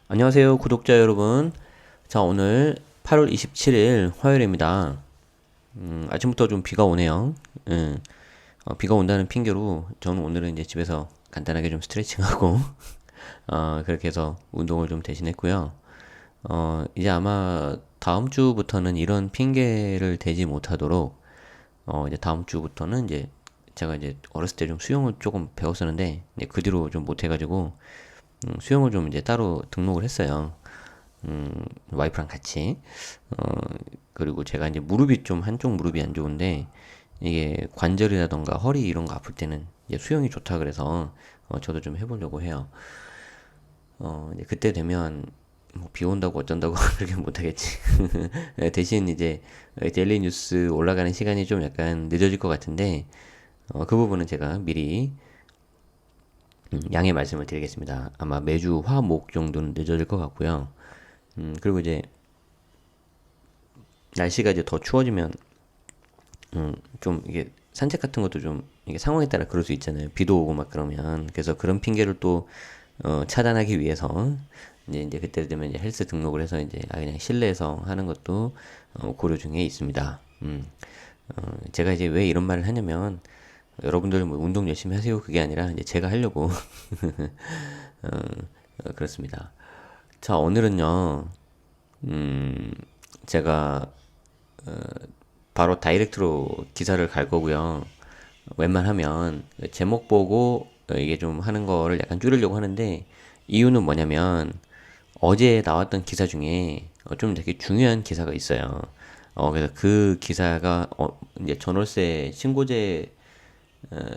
안녕하세요, 구독자 여러분. 자, 오늘 8월 27일 화요일입니다. 아침부터 좀 비가 오네요. 비가 온다는 핑계로 저는 오늘은 이제 집에서 간단하게 좀 스트레칭하고, 그렇게 해서 운동을 좀 대신했고요. 이제 아마 다음 주부터는 이런 핑계를 대지 못하도록, 이제 다음 주부터는 이제 제가 이제 어렸을 때 좀 수영을 조금 배웠었는데, 이제 그 뒤로 좀 못해가지고, 수영을 좀 이제 따로 등록을 했어요. 와이프랑 같이. 어, 그리고 제가 이제 무릎이 좀 한쪽 무릎이 안 좋은데 이게 관절이라던가 허리 이런 거 아플 때는 이제 수영이 좋다 그래서 저도 좀 해보려고 해요. 이제 그때 되면 뭐비 온다고 어쩐다고 그렇게 못하겠지. 대신 이제 데일리 뉴스 올라가는 시간이 좀 약간 늦어질 것 같은데 그 부분은 제가 미리 양해 말씀을 드리겠습니다. 아마 매주 화, 목 정도는 늦어질 것 같고요. 그리고 이제 날씨가 이제 더 추워지면 좀 이게 산책 같은 것도 좀 이게 상황에 따라 그럴 수 있잖아요. 비도 오고 막 그러면 그래서 그런 핑계를 또 차단하기 위해서 이제 그때 되면 이제 헬스 등록을 해서 이제 그냥 실내에서 하는 것도 고려 중에 있습니다. 제가 이제 왜 이런 말을 하냐면 여러분들 뭐 운동 열심히 하세요 그게 아니라 이제 제가 하려고 그렇습니다. 자, 오늘은요 제가 바로 다이렉트로 기사를 갈 거고요. 웬만하면 제목 보고 이게 좀 하는 거를 약간 줄이려고 하는데 이유는 뭐냐면 어제 나왔던 기사 중에 좀 되게 중요한 기사가 있어요. 그래서 그 기사가 이제 전월세 신고제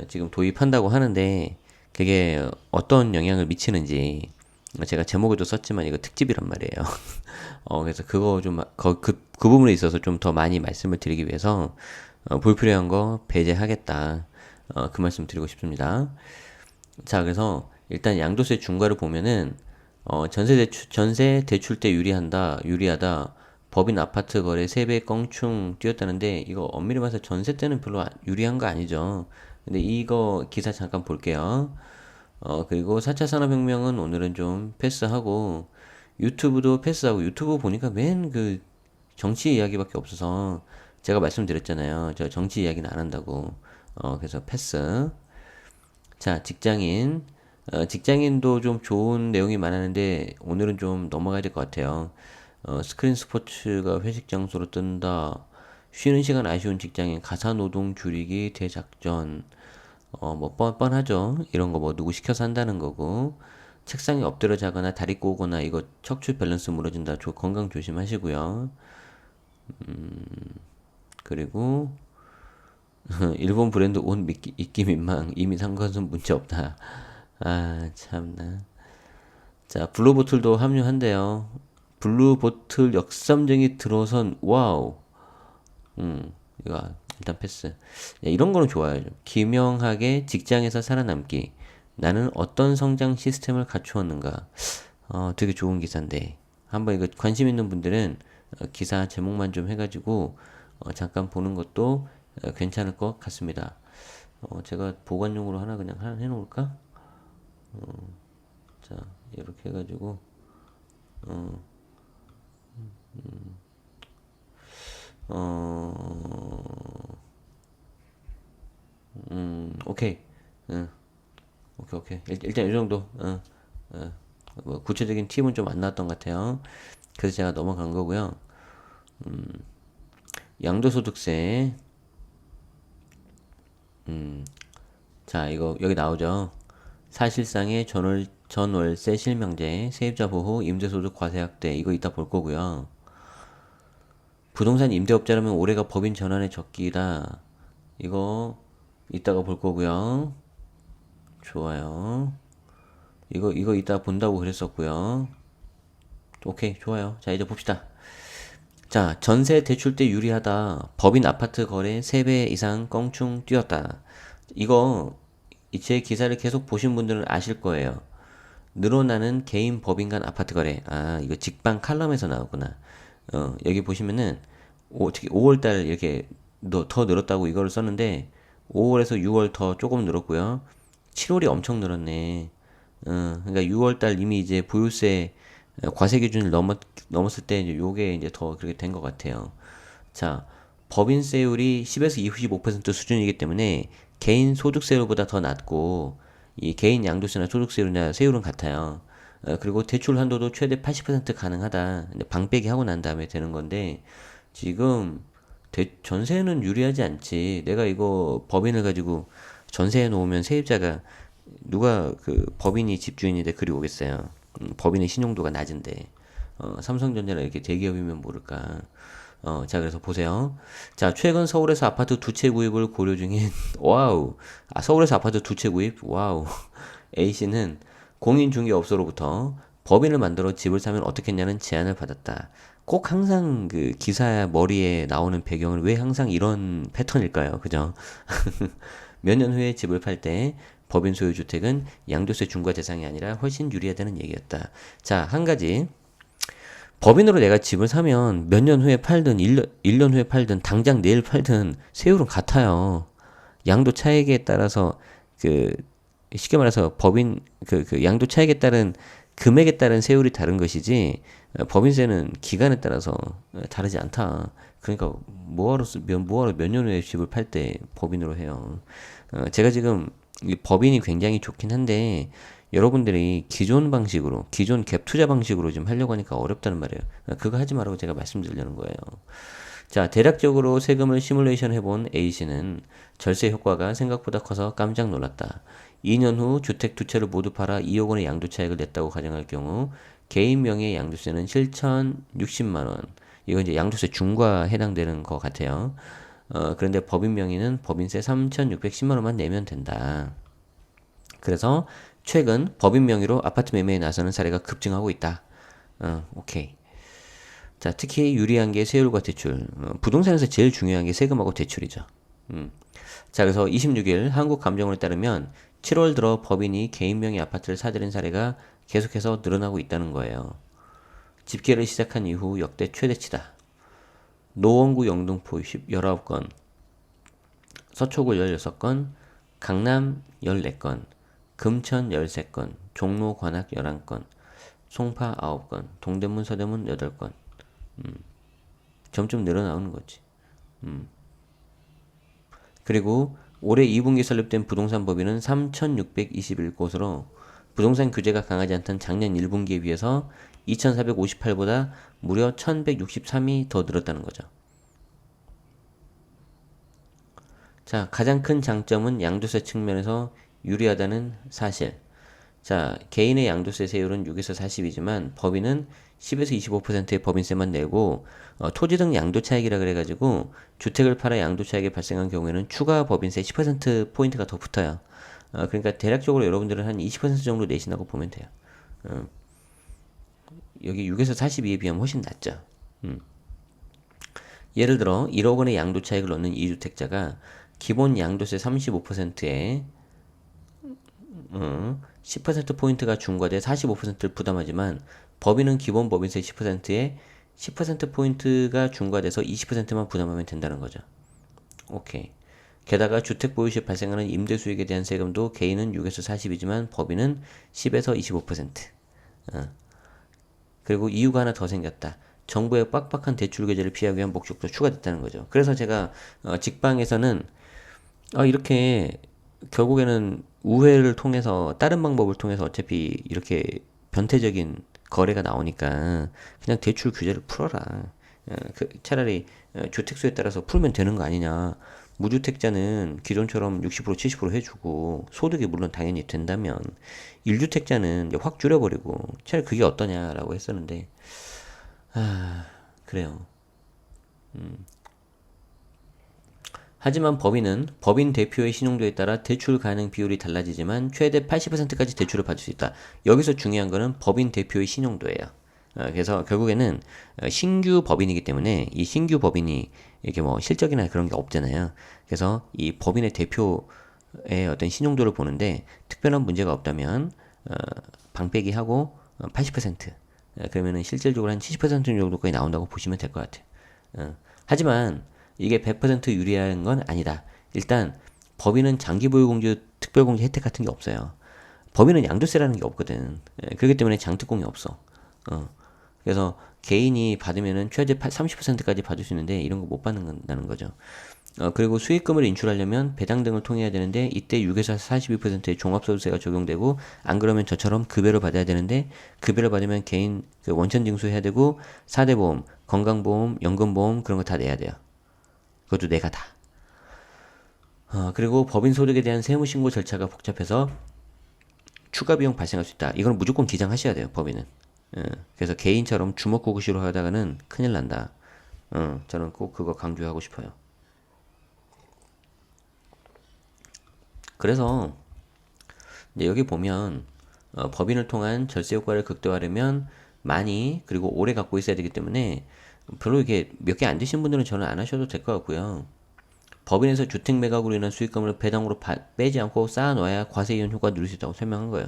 지금 도입한다고 하는데 그게 어떤 영향을 미치는지 제가 제목에도 썼지만 이거 특집이란 말이에요. 그래서 그거 좀, 그 부분에 있어서 좀 더 많이 말씀을 드리기 위해서, 불필요한 거 배제하겠다. 그 말씀 드리고 싶습니다. 자, 그래서 일단 양도세 중과를 보면은, 전세 대출 때 유리하다. 법인 아파트 거래 3배 껑충 뛰었다는데, 이거 엄밀히 말해서 전세 때는 별로 유리한 거 아니죠. 근데 이거 기사 잠깐 볼게요. 그리고 4차 산업혁명은 오늘은 좀 패스하고, 유튜브도 패스하고, 유튜브 보니까 맨 그 정치 이야기밖에 없어서, 제가 말씀드렸잖아요. 저 정치 이야기는 안 한다고. 그래서 패스. 자, 직장인. 직장인도 좀 좋은 내용이 많았는데, 오늘은 좀 넘어가야 될 것 같아요. 스크린 스포츠가 회식 장소로 뜬다. 쉬는 시간 아쉬운 직장인 가사노동 줄이기 대작전. 뭐 뻔뻔하죠. 이런 거 뭐 누구 시켜서 한다는 거고. 책상에 엎드려 자거나 다리 꼬거나 이거 척추 밸런스 무너진다. 건강 조심하시고요. 그리고 일본 브랜드 옷 입기 민망. 이미 산 것은 문제 없다. 아, 참나. 자, 블루보틀도 합류한대요. 블루보틀 역삼정이 들어선 와우. 이거 일단 패스. 야, 이런 거는 좋아요. 기명하게 직장에서 살아남기. 나는 어떤 성장 시스템을 갖추었는가. 되게 좋은 기사인데. 한번 이거 관심 있는 분들은 기사 제목만 좀 해가지고 잠깐 보는 것도 괜찮을 것 같습니다. 제가 보관용으로 하나 그냥 하나 해놓을까? 자, 이렇게 해가지고 어, 오케이. 응, 오케이. 일단 이 정도. 뭐 구체적인 팁은 좀 안 나왔던 것 같아요. 그래서 제가 넘어간 거고요. 양도소득세. 자, 이거 여기 나오죠. 사실상의 전월세 실명제, 세입자 보호, 임대소득 과세 확대. 이거 이따 볼 거고요. 부동산 임대업자라면 올해가 법인 전환의 적기다. 이거 이따가 볼 거고요. 좋아요. 이거 이따 본다고 그랬었고요. 오케이, 좋아요. 자, 이제 봅시다. 자, 전세 대출 때 유리하다. 법인 아파트 거래 3배 이상 껑충 뛰었다. 이거 제 기사를 계속 보신 분들은 아실 거예요. 늘어나는 개인 법인 간 아파트 거래. 아, 이거 직방 칼럼에서 나오구나. 여기 보시면은 특히 5월달 이렇게 더 늘었다고 이거를 썼는데 5월에서 6월 더 조금 늘었고요. 7월이 엄청 늘었네. 그러니까 6월달 이미 이제 보유세 과세 기준을 넘었을 때 이제 요게 이제 더 그렇게 된 것 같아요. 자, 법인세율이 10에서 25% 수준이기 때문에 개인 소득세율보다 더 낮고 이 개인 양도세나 소득세율이나 세율은 같아요. 그리고 대출 한도도 최대 80% 가능하다. 방빼기 하고 난 다음에 되는 건데 지금 전세는 유리하지 않지. 내가 이거 법인을 가지고 전세해 놓으면 세입자가 누가 그 법인이 집주인인데 그리 오겠어요. 법인의 신용도가 낮은데 삼성전자나 이렇게 대기업이면 모를까. 자, 그래서 보세요. 자, 최근 서울에서 아파트 두 채 구입을 고려 중인, 와우. 아, 서울에서 아파트 두 채 구입? 와우. A씨는 공인중개업소로부터 법인을 만들어 집을 사면 어떻겠냐는 제안을 받았다. 꼭 항상 그 기사 머리에 나오는 배경은 왜 항상 이런 패턴일까요? 그죠? 몇 년 후에 집을 팔 때 법인 소유 주택은 양도세 중과 대상이 아니라 훨씬 유리하다는 얘기였다. 자, 한 가지. 법인으로 내가 집을 사면 몇 년 후에 팔든 1년 후에 팔든 당장 내일 팔든 세율은 같아요. 양도 차익에 따라서 그 쉽게 말해서 법인 그 양도 차익에 따른 금액에 따른 세율이 다른 것이지 법인세는 기간에 따라서 다르지 않다. 그러니까 뭐하러 몇 년 후에 집을 팔 때 법인으로 해요. 제가 지금 이 법인이 굉장히 좋긴 한데 여러분들이 기존 방식으로 기존 갭 투자 방식으로 좀 하려고 하니까 어렵다는 말이에요. 그거 하지 말라고 제가 말씀드리려는 거예요. 자, 대략적으로 세금을 시뮬레이션 해본 A씨는 절세 효과가 생각보다 커서 깜짝 놀랐다. 2년 후 주택 두 채를 모두 팔아 2억 원의 양도차익을 냈다고 가정할 경우 개인 명의의 양도세는 7,060만 원. 이거 이제 양도세 중과 해당되는 것 같아요. 그런데 법인 명의는 법인세 3,610만 원만 내면 된다. 그래서 최근 법인 명의로 아파트 매매에 나서는 사례가 급증하고 있다. 오케이. 자, 특히 유리한 게 세율과 대출. 부동산에서 제일 중요한 게 세금하고 대출이죠. 자, 그래서 26일 한국감정원에 따르면 7월 들어 법인이 개인 명의 아파트를 사들인 사례가 계속해서 늘어나고 있다는 거예요. 집계를 시작한 이후 역대 최대치다. 노원구 영등포 19건, 서초구 16건, 강남 14건, 금천 13건, 종로 관악 11건, 송파 9건, 동대문 서대문 8건. 점점 늘어나오는 거지. 그리고 올해 2분기 설립된 부동산 법인은 3,621곳으로 부동산 규제가 강하지 않던 작년 1분기에 비해서 2,458보다 무려 1,163이 더 늘었다는 거죠. 자, 가장 큰 장점은 양도세 측면에서 유리하다는 사실. 자, 개인의 양도세 세율은 6에서 40이지만 법인은 10에서 25%의 법인세만 내고 토지 등 양도 차익이라 그래가지고 주택을 팔아 양도 차익이 발생한 경우에는 추가 법인세 10% 포인트가 더 붙어요. 그러니까 대략적으로 여러분들은 한 20% 정도 내신다고 보면 돼요. 여기 6에서 42에 비하면 훨씬 낮죠. 예를 들어 1억 원의 양도 차익을 얻는 2주택자가 기본 양도세 35%에 10%포인트가 중과돼 45%를 부담하지만 법인은 기본 법인세 10%에 10%포인트가 중과돼서 20%만 부담하면 된다는 거죠. 오케이. 게다가 주택 보유 시 발생하는 임대 수익에 대한 세금도 개인은 6에서 40이지만 법인은 10에서 25%. 그리고 이유가 하나 더 생겼다. 정부의 빡빡한 대출 규제를 피하기 위한 목적도 추가됐다는 거죠. 그래서 제가 직방에서는 이렇게 결국에는 우회를 통해서 다른 방법을 통해서 어차피 이렇게 변태적인 거래가 나오니까 그냥 대출 규제를 풀어라. 차라리 주택수에 따라서 풀면 되는 거 아니냐. 무주택자는 기존처럼 60% 70% 해주고 소득이 물론 당연히 된다면 1주택자는 확 줄여버리고 차라리 그게 어떠냐라고 했었는데 그래요. 하지만 법인은 법인 대표의 신용도에 따라 대출 가능 비율이 달라지지만 최대 80%까지 대출을 받을 수 있다. 여기서 중요한 거는 법인 대표의 신용도예요. 그래서 결국에는 신규 법인이기 때문에 이 신규 법인이 이렇게 뭐 실적이나 그런 게 없잖아요. 그래서 이 법인의 대표의 어떤 신용도를 보는데 특별한 문제가 없다면 방빼기 하고 80% 그러면은 실질적으로 한 70% 정도까지 나온다고 보시면 될 것 같아요. 하지만 이게 100% 유리한 건 아니다. 일단 법인은 장기보유공제, 특별공제 혜택 같은 게 없어요. 법인은 양도세라는 게 없거든. 그렇기 때문에 장특공이 없어. 그래서 개인이 받으면은 최대 30%까지 받을 수 있는데 이런 거 못 받는다는 거죠. 그리고 수익금을 인출하려면 배당 등을 통해야 되는데 이때 6에서 42%의 종합소득세가 적용되고 안 그러면 저처럼 급여를 받아야 되는데 급여를 받으면 개인 그 원천 징수해야 되고 4대 보험, 건강보험, 연금보험 그런 거 다 내야 돼요. 그것도 내가 다. 그리고 법인 소득에 대한 세무신고 절차가 복잡해서 추가 비용 발생할 수 있다. 이건 무조건 기장하셔야 돼요, 법인은. 그래서 개인처럼 주먹구구식으로 하다가는 큰일 난다. 저는 꼭 그거 강조하고 싶어요. 그래서 이제 여기 보면 법인을 통한 절세 효과를 극대화하려면 많이 그리고 오래 갖고 있어야 되기 때문에 별로 이게 몇 개 안 되신 분들은 저는 안 하셔도 될 것 같고요. 법인에서 주택 매각으로 인한 수익금을 배당으로 빼지 않고 쌓아놔야 과세 이혼 효과 누릴 수 있다고 설명한 거예요.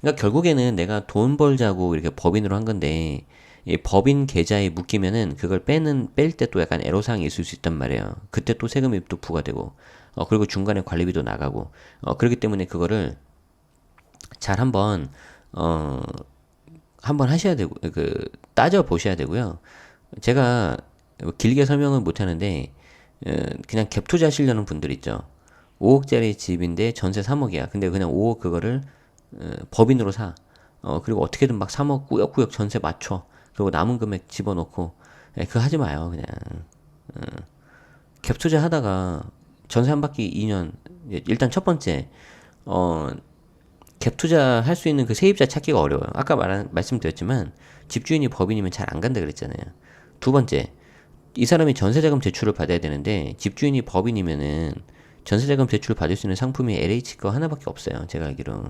그러니까 결국에는 내가 돈 벌자고 이렇게 법인으로 한 건데 이 법인 계좌에 묶이면은 그걸 뺄 때 또 약간 애로사항이 있을 수 있단 말이에요. 그때 또 세금이 또 부과되고 그리고 중간에 관리비도 나가고 그렇기 때문에 그거를 잘 어, 한번 하셔야 되고 따져 보셔야 되고요. 제가 길게 설명은 못 하는데 그냥 갭 투자 하시려는 분들 있죠. 5억짜리 집인데 전세 3억이야. 근데 그냥 5억 그거를 법인으로 사. 그리고 어떻게든 막 3억 꾸역꾸역 전세 맞춰. 그리고 남은 금액 집어넣고. 그거 하지 마요, 그냥. 갭 투자 하다가 전세 한 바퀴 2년. 일단 첫 번째, 어, 갭 투자 할 수 있는 그 세입자 찾기가 어려워요. 아까 말씀드렸지만, 집주인이 법인이면 잘 안 간다 그랬잖아요. 두 번째, 이 사람이 전세자금 대출을 받아야 되는데 집주인이 법인이면은 전세자금 대출 받을 수 있는 상품이 LH 거 하나밖에 없어요. 제가 알기로.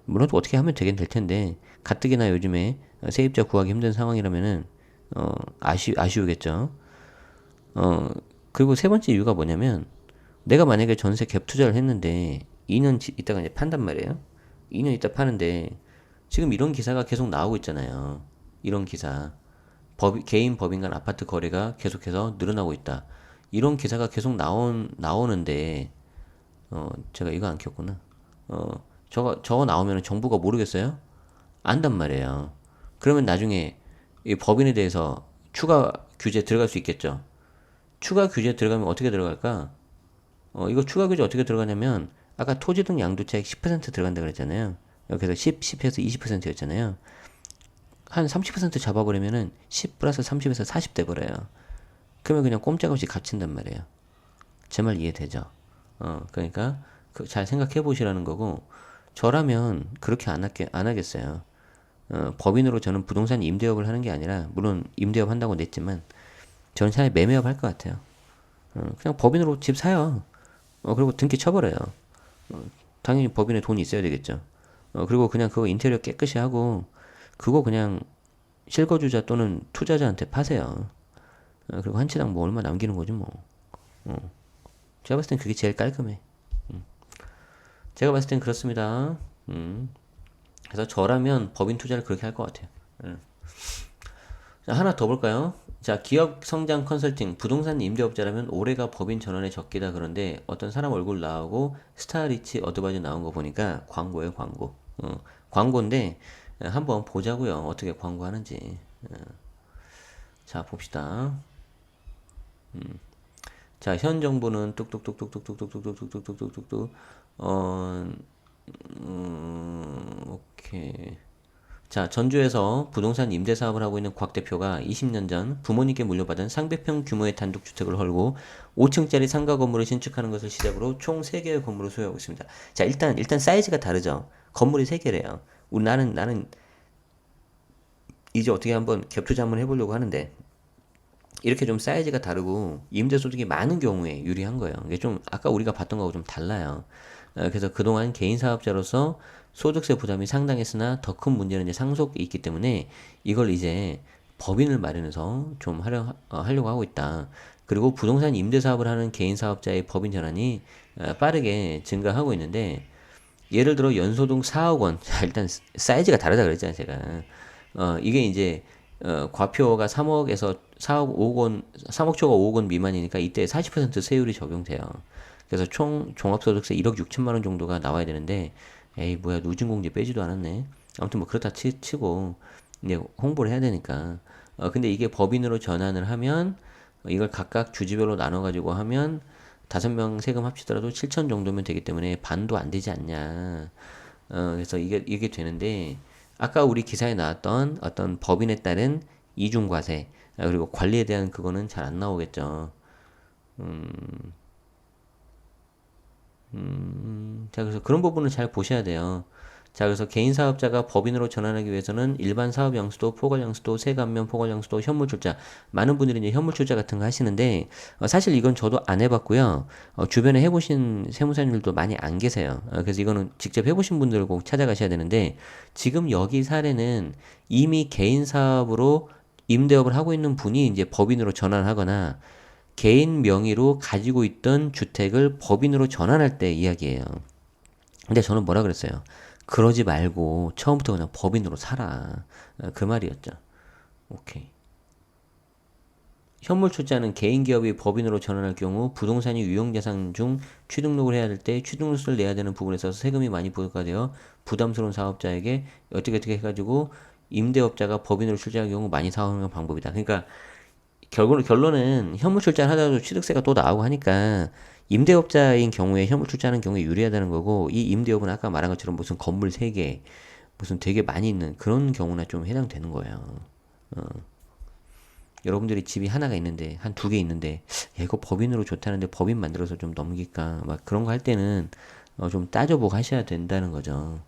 물론 또 어떻게 하면 되긴 될 텐데 가뜩이나 요즘에 세입자 구하기 힘든 상황이라면은 아쉬우겠죠. 그리고 세 번째 이유가 뭐냐면 내가 만약에 전세 갭 투자를 했는데 2년 있다가 이제 판단 말이에요. 2년 있다 파는데 지금 이런 기사가 계속 나오고 있잖아요. 이런 기사. 개인 법인 간 아파트 거래가 계속해서 늘어나고 있다. 이런 기사가 계속 나오는데, 제가 이거 안 켰구나. 저거 나오면 정부가 모르겠어요? 안단 말이에요. 그러면 나중에 이 법인에 대해서 추가 규제 들어갈 수 있겠죠? 추가 규제 들어가면 어떻게 들어갈까? 이거 추가 규제 어떻게 들어가냐면, 아까 토지 등 양도차익 10% 들어간다 그랬잖아요. 그래서 10에서 20%였잖아요. 한 30% 잡아버리면은 10 플러스 30에서 40 돼버려요. 그러면 그냥 꼼짝없이 갇힌단 말이에요. 제 말 이해되죠? 그러니까 잘 생각해 보시라는 거고 저라면 그렇게 안 하겠어요. 법인으로 저는 부동산 임대업을 하는 게 아니라 물론 임대업 한다고 냈지만 저는 차라리 매매업 할 것 같아요. 그냥 법인으로 집 사요. 그리고 등기 쳐버려요. 당연히 법인에 돈이 있어야 되겠죠. 그리고 그냥 그거 인테리어 깨끗이 하고 그거 그냥 실거주자 또는 투자자한테 파세요. 그리고 한 채당 뭐 얼마 남기는 거지 뭐. 제가 봤을 땐 그게 제일 깔끔해. 제가 봤을 땐 그렇습니다. 그래서 저라면 법인 투자를 그렇게 할 것 같아요. 자, 하나 더 볼까요? 자, 기업 성장 컨설팅, 부동산 임대업자라면 올해가 법인 전원의 적기다. 그런데 어떤 사람 얼굴 나오고 스타리치 어드바이저 나온 거 보니까 광고예요, 광고. 광고인데 한번 보자고요. 어떻게 광고하는지. 자, 봅시다. 자, 현 정부는 뚝뚝뚝뚝뚝뚝뚝뚝뚝뚝뚝뚝뚝뚝 오케이. 자, 전주에서 부동산 임대 사업을 하고 있는 곽 대표가 20년 전 부모님께 물려받은 상백평 규모의 단독주택을 헐고 5층짜리 상가 건물을 신축하는 것을 시작으로 총 3개의 건물을 소유하고 있습니다. 자, 일단 사이즈가 다르죠. 건물이 3개래요. 나는 이제 어떻게 한번 갭 투자 한번 해보려고 하는데 이렇게 좀 사이즈가 다르고 임대소득이 많은 경우에 유리한 거예요. 이게 좀 아까 우리가 봤던 거하고 좀 달라요. 그래서 그동안 개인 사업자로서 소득세 부담이 상당했으나 더 큰 문제는 이제 상속이 있기 때문에 이걸 이제 법인을 마련해서 좀 하려고 하고 있다. 그리고 부동산 임대 사업을 하는 개인 사업자의 법인 전환이 빠르게 증가하고 있는데 예를 들어 연소득 4억 원. 자, 일단 사이즈가 다르다 그랬잖아요, 제가. 이게 이제 과표가 3억에서 4억 5억 원, 3억 초과 5억 원 미만이니까 이때 40% 세율이 적용돼요. 그래서 총 종합소득세 1억 6천만 원 정도가 나와야 되는데 에이 뭐야 누진공제 빼지도 않았네. 아무튼 뭐 그렇다 치고 이제 홍보를 해야 되니까. 근데 이게 법인으로 전환을 하면 이걸 각각 주지별로 나눠가지고 하면 5명 세금 합치더라도 7천 정도면 되기 때문에 반도 안 되지 않냐. 그래서 이게 되는데 아까 우리 기사에 나왔던 어떤 법인에 따른 이중과세 그리고 관리에 대한 그거는 잘 안 나오겠죠. 자, 그래서 그런 부분을 잘 보셔야 돼요. 자, 그래서 개인 사업자가 법인으로 전환하기 위해서는 일반 사업 양수도, 포괄 양수도, 세감면, 포괄 양수도, 현물 출자. 많은 분들이 이제 현물 출자 같은 거 하시는데, 사실 이건 저도 안 해봤고요. 주변에 해보신 세무사님들도 많이 안 계세요. 그래서 이거는 직접 해보신 분들을 꼭 찾아가셔야 되는데, 지금 여기 사례는 이미 개인 사업으로 임대업을 하고 있는 분이 이제 법인으로 전환하거나, 개인 명의로 가지고 있던 주택을 법인으로 전환할 때 이야기예요. 근데 저는 뭐라 그랬어요? 그러지 말고 처음부터 그냥 법인으로 살아. 그 말이었죠. 오케이. 현물 출자는 개인 기업이 법인으로 전환할 경우 부동산이 유형자산 중 취등록을 해야 될 때 취등록세를 내야 되는 부분에 있어서 세금이 많이 부과되어 부담스러운 사업자에게 어떻게 해가지고 임대업자가 법인으로 출자할 경우 많이 사용하는 방법이다. 그러니까 결론은 현물 출자를 하더라도 취득세가 또 나오고 하니까 임대업자인 경우에 현물 출자하는 경우에 유리하다는 거고 이 임대업은 아까 말한 것처럼 무슨 건물 3개 무슨 되게 많이 있는 그런 경우나 좀 해당되는 거예요. 여러분들이 집이 하나가 있는데 한 2개 있는데 야, 이거 법인으로 좋다는데 법인 만들어서 좀 넘길까 막 그런 거 할 때는 좀 따져보고 하셔야 된다는 거죠.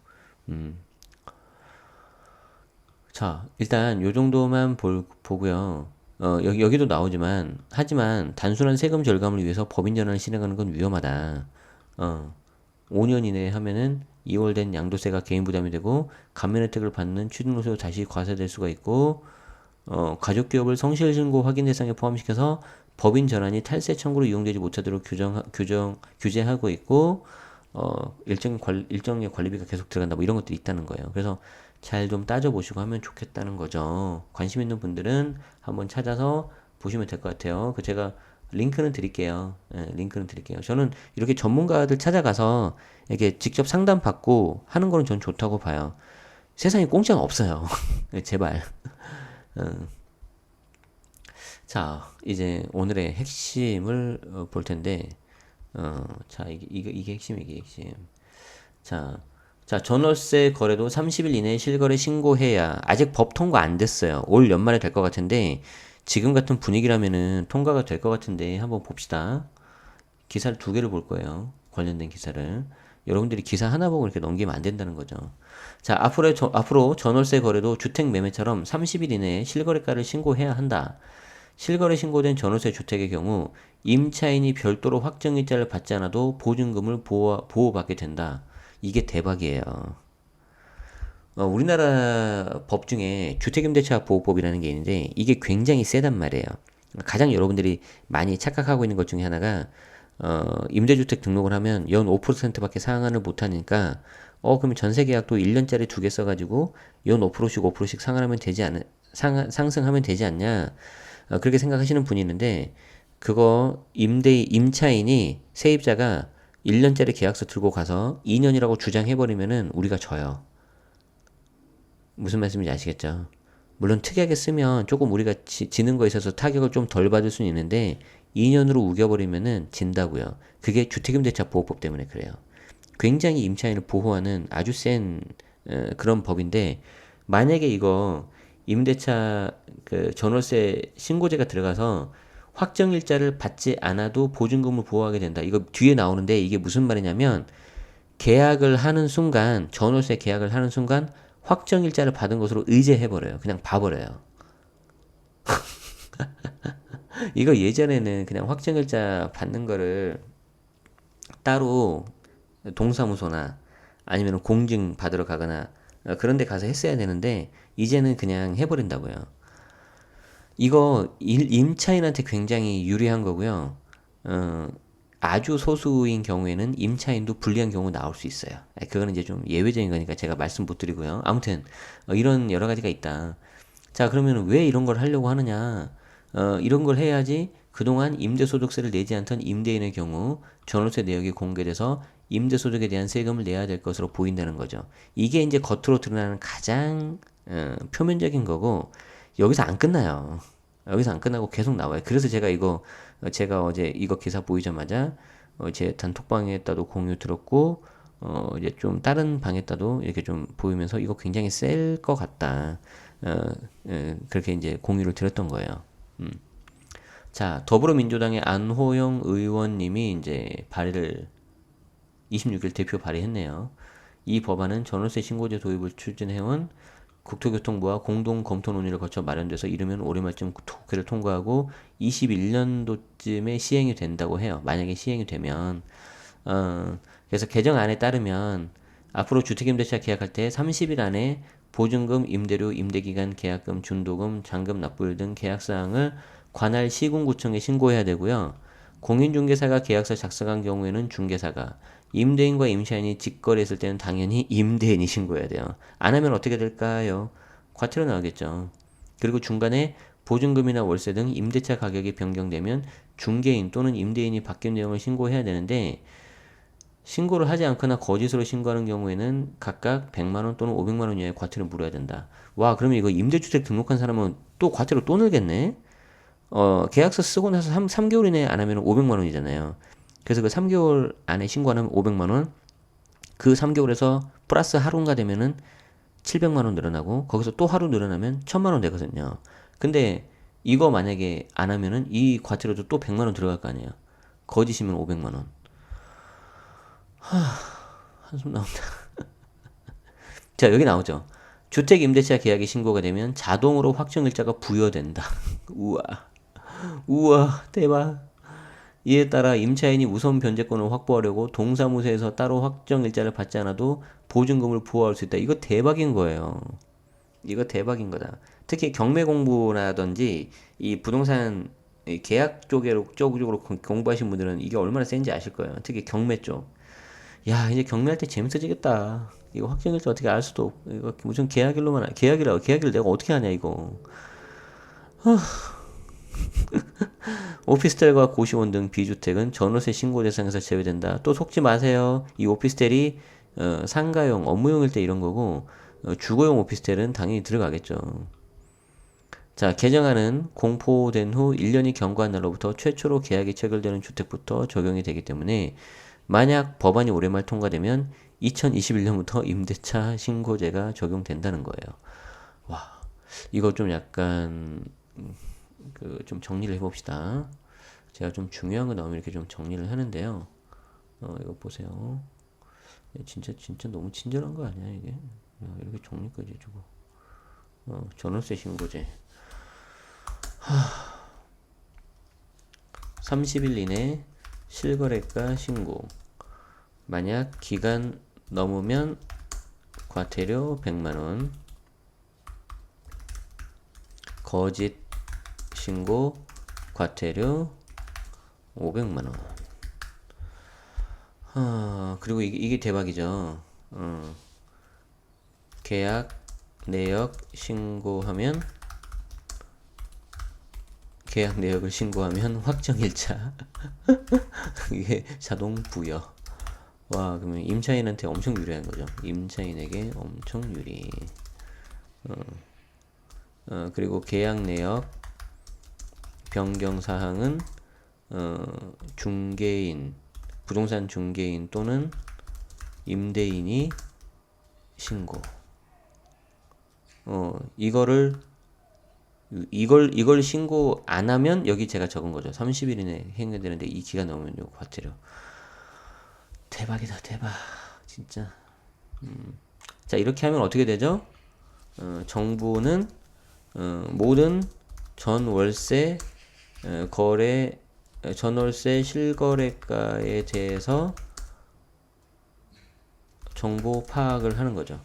자, 일단 요 정도만 보고요. 여기도 나오지만, 하지만 단순한 세금 절감을 위해서 법인 전환을 실행하는 건 위험하다. 어, 5년 이내에 하면은 2월 된 양도세가 개인 부담이 되고, 감면 혜택을 받는 취등록세도 다시 과세될 수가 있고, 가족기업을 성실신고 확인 대상에 포함시켜서 법인 전환이 탈세 청구로 이용되지 못하도록 규제하고 있고, 일정의 관리비가 계속 들어간다, 뭐 이런 것들이 있다는 거예요. 그래서 잘 좀 따져보시고 하면 좋겠다는 거죠. 관심 있는 분들은 한번 찾아서 보시면 될 것 같아요. 제가 링크는 드릴게요. 예, 링크는 드릴게요. 저는 이렇게 전문가들 찾아가서 이렇게 직접 상담 받고 하는 거는 전 좋다고 봐요. 세상에 공짜는 없어요. 제발. 자, 이제 오늘의 핵심을 볼 텐데, 자, 이게 핵심, 이게 핵심. 자, 전월세 거래도 30일 이내에 실거래 신고해야, 아직 법 통과 안 됐어요. 올 연말에 될 것 같은데, 지금 같은 분위기라면은 통과가 될 것 같은데, 한번 봅시다. 기사를 2개를 볼 거예요. 관련된 기사를. 여러분들이 기사 하나 보고 이렇게 넘기면 안 된다는 거죠. 자, 앞으로 전월세 거래도 주택 매매처럼 30일 이내에 실거래가를 신고해야 한다. 실거래 신고된 전월세 주택의 경우 임차인이 별도로 확정일자를 받지 않아도 보증금을 보호받게 된다. 이게 대박이에요. 우리나라 법 중에 주택임대차 보호법이라는 게 있는데 이게 굉장히 세단 말이에요. 가장 여러분들이 많이 착각하고 있는 것 중에 하나가 임대주택 등록을 하면 연 5%밖에 상환을 못하니까 그러면 전세계약도 1년짜리 2개 써가지고 연 5%씩 5%씩 상환하면 되지 않 상승하면 되지 않냐 그렇게 생각하시는 분이 있는데 그거 임차인이 세입자가 1년짜리 계약서 들고 가서 2년이라고 주장해버리면은 우리가 져요. 무슨 말씀인지 아시겠죠? 물론 특이하게 쓰면 조금 우리가 지는 거에 있어서 타격을 좀 덜 받을 수는 있는데 2년으로 우겨버리면은 진다고요. 그게 주택임대차 보호법 때문에 그래요. 굉장히 임차인을 보호하는 아주 센 그런 법인데 만약에 이거 임대차 그 전월세 신고제가 들어가서 확정일자를 받지 않아도 보증금을 보호하게 된다. 이거 뒤에 나오는데 이게 무슨 말이냐면 계약을 하는 순간 전월세 계약을 하는 순간 확정일자를 받은 것으로 의제해버려요. 그냥 봐버려요. 이거 예전에는 그냥 확정일자 받는 거를 따로 동사무소나 아니면 공증 받으러 가거나 그런 데 가서 했어야 되는데 이제는 그냥 해버린다고요. 이거 임차인한테 굉장히 유리한 거고요. 어, 아주 소수인 경우에는 임차인도 불리한 경우 나올 수 있어요. 그거는 이제 좀 예외적인 거니까 제가 말씀 못 드리고요. 아무튼 이런 여러 가지가 있다. 자, 그러면 왜 이런 걸 하려고 하느냐? 이런 걸 해야지 그동안 임대소득세를 내지 않던 임대인의 경우 전월세 내역이 공개돼서 임대소득에 대한 세금을 내야 될 것으로 보인다는 거죠. 이게 이제 겉으로 드러나는 가장 표면적인 거고 여기서 안 끝나요. 여기서 안 끝나고 계속 나와요. 그래서 제가 제가 어제 이거 기사 보이자마자 제 단톡방에다도 공유 들었고 이제 좀 다른 방에다도 이렇게 좀 보이면서 이거 굉장히 셀 것 같다. 어, 그렇게 이제 공유를 드렸던 거예요. 음. 자, 더불어민주당의 안호영 의원님이 이제 발의를 26일 대표 발의했네요. 이 법안은 전월세 신고제 도입을 추진해온 국토교통부와 공동 검토 논의를 거쳐 마련돼서 이르면 올해 말쯤 국회를 통과하고 21년도쯤에 시행이 된다고 해요. 만약에 시행이 되면 그래서 개정안에 따르면 앞으로 주택임대차 계약할 때 30일 안에 보증금, 임대료, 임대기간, 계약금, 준도금, 잔금 납부일 등 계약사항을 관할 시군구청에 신고해야 되고요. 공인중개사가 계약서 작성한 경우에는 중개사가, 임대인과 임차인이 직거래했을 때는 당연히 임대인이 신고해야 돼요. 안 하면 어떻게 될까요? 과태료 나오겠죠. 그리고 중간에 보증금이나 월세 등 임대차 가격이 변경되면 중개인 또는 임대인이 바뀐 내용을 신고해야 되는데 신고를 하지 않거나 거짓으로 신고하는 경우에는 각각 100만 원 또는 500만 원 이하의 과태료를 물어야 된다. 와, 그러면 이거 임대주택 등록한 사람은 또 과태료 또 늘겠네? 계약서 쓰고 나서 3개월 이내에 안 하면 500만 원이잖아요. 그래서 그 3개월 안에 신고 안 하면 500만 원, 그 3개월에서 플러스 하루인가 되면은 700만 원 늘어나고 거기서 또 하루 늘어나면 1000만 원 되거든요. 근데 이거 만약에 안 하면은 이 과태료도 또 100만 원 들어갈 거 아니에요. 거짓이면 500만 원. 한숨 나온다. 자, 여기 나오죠. 주택 임대차 계약이 신고가 되면 자동으로 확정일자가 부여된다. 우와, 우와, 대박. 이에 따라 임차인이 우선 변제권을 확보하려고 동사무소에서 따로 확정일자를 받지 않아도 보증금을 부과할 수 있다. 이거 대박인 거예요. 이거 대박인 거다. 특히 경매 공부라든지 이 부동산 계약 쪽으로 공부하신 분들은 이게 얼마나 센지 아실 거예요. 특히 경매 쪽. 야, 이제 경매할 때 재밌어지겠다. 이거 확정일자 어떻게 알 수도 없고, 이거 무슨 계약일을 내가 어떻게 하냐, 이거. 오피스텔과 고시원 등 비주택은 전월세 신고 대상에서 제외된다. 또 속지 마세요. 이 오피스텔이 상가용, 업무용일 때 이런 거고, 주거용 오피스텔은 당연히 들어가겠죠. 자, 개정안은 공포된 후 1년이 경과한 날로부터 최초로 계약이 체결되는 주택부터 적용이 되기 때문에 만약 법안이 올해 말 통과되면 2021년부터 임대차 신고제가 적용된다는 거예요. 와, 이거 좀 약간 좀 정리를 해봅시다. 제가 좀 중요한 거 나오면 이렇게 좀 정리를 하는데요. 이거 보세요. 진짜 너무 친절한 거 아니야 이게? 야, 이렇게 정리까지 해주고. 전월세 신고제. 30일 이내 실거래가 신고. 만약 기간 넘으면 과태료 100만원. 거짓 신고 과태료 500만원. 그리고 이게 대박이죠. 계약 내역 신고하면 계약 내역을 신고하면 확정일자 이게 자동 부여. 와, 그러면 임차인한테 엄청 유리한 거죠. 임차인에게 엄청 유리. 그리고 계약 내역 변경 사항은 중개인, 부동산 중개인 또는 임대인이 신고. 이걸 신고 안 하면 여기 제가 적은 거죠. 30일 이내 행해되는데 이 기간 넘으면 요 과태료. 대박이다, 대박. 진짜. 자, 이렇게 하면 어떻게 되죠? 정부는 모든 전월세 전월세 실거래가에 대해서 정보 파악을 하는 거죠.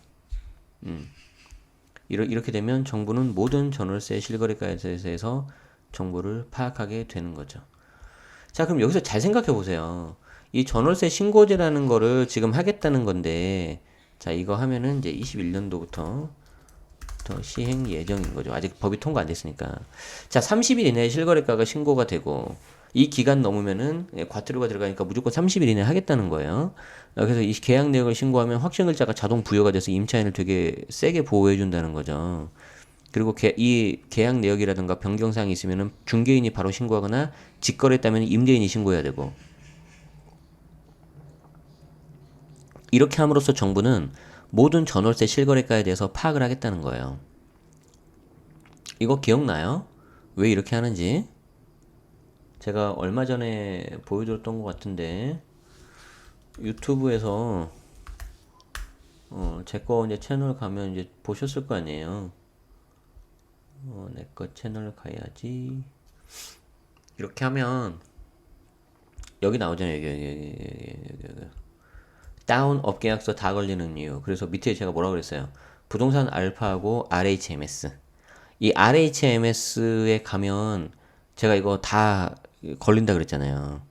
이렇게 되면 정부는 모든 전월세 실거래가에 대해서 정보를 파악하게 되는 거죠. 자, 그럼 여기서 잘 생각해 보세요. 이 전월세 신고제라는 거를 지금 하겠다는 건데, 자, 이거 하면은 이제 21년도부터 시행 예정인 거죠. 아직 법이 통과 안 됐으니까. 자, 30일 이내에 실거래가가 신고가 되고, 이 기간 넘으면은 과태료가 들어가니까 무조건 30일 이내에 하겠다는 거예요. 그래서 이 계약 내역을 신고하면 확정일자가 자동 부여가 돼서 임차인을 되게 세게 보호해 준다는 거죠. 그리고 이 계약 내역이라든가 변경사항이 있으면은 중개인이 바로 신고하거나 직거래했다면 임대인이 신고해야 되고, 이렇게 함으로써 정부는 모든 전월세 실거래가에 대해서 파악을 하겠다는 거예요. 이거 기억나요? 왜 이렇게 하는지? 제가 얼마 전에 보여드렸던 것 같은데, 유튜브에서 제 거 이제 채널 가면 이제 보셨을 거 아니에요. 내 거 채널 가야지. 이렇게 하면 여기 나오잖아요. 여기. 다운 업계약서 다 걸리는 이유. 그래서 밑에 제가 뭐라고 그랬어요? 부동산 알파하고 RHMS. 이 RHMS에 가면 제가 이거 다 걸린다 그랬잖아요.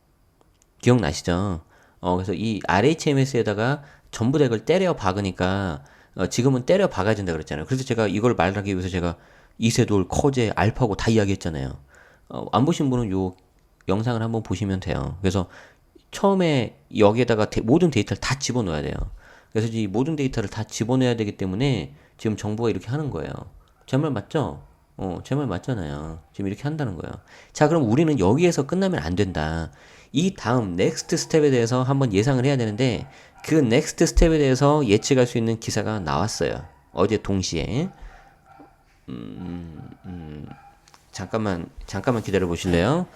기억나시죠? 그래서 이 RHMS에다가 전부 다 이걸 때려 박으니까 지금은 때려 박아야 된다 그랬잖아요. 그래서 제가 이걸 말하기 위해서 제가 이세돌, 커제, 알파고 다 이야기했잖아요. 안 보신 분은 요 영상을 한번 보시면 돼요. 그래서 처음에 여기에다가 모든 데이터를 다 집어넣어야 돼요. 그래서 이 모든 데이터를 다 집어넣어야 되기 때문에 지금 정부가 이렇게 하는 거예요. 제 말 맞죠? 제 말 맞잖아요. 지금 이렇게 한다는 거예요. 자, 그럼 우리는 여기에서 끝나면 안 된다. 이 다음 넥스트 스텝에 대해서 한번 예상을 해야 되는데 그 넥스트 스텝에 대해서 예측할 수 있는 기사가 나왔어요. 어제 동시에. 잠깐만 기다려 보실래요?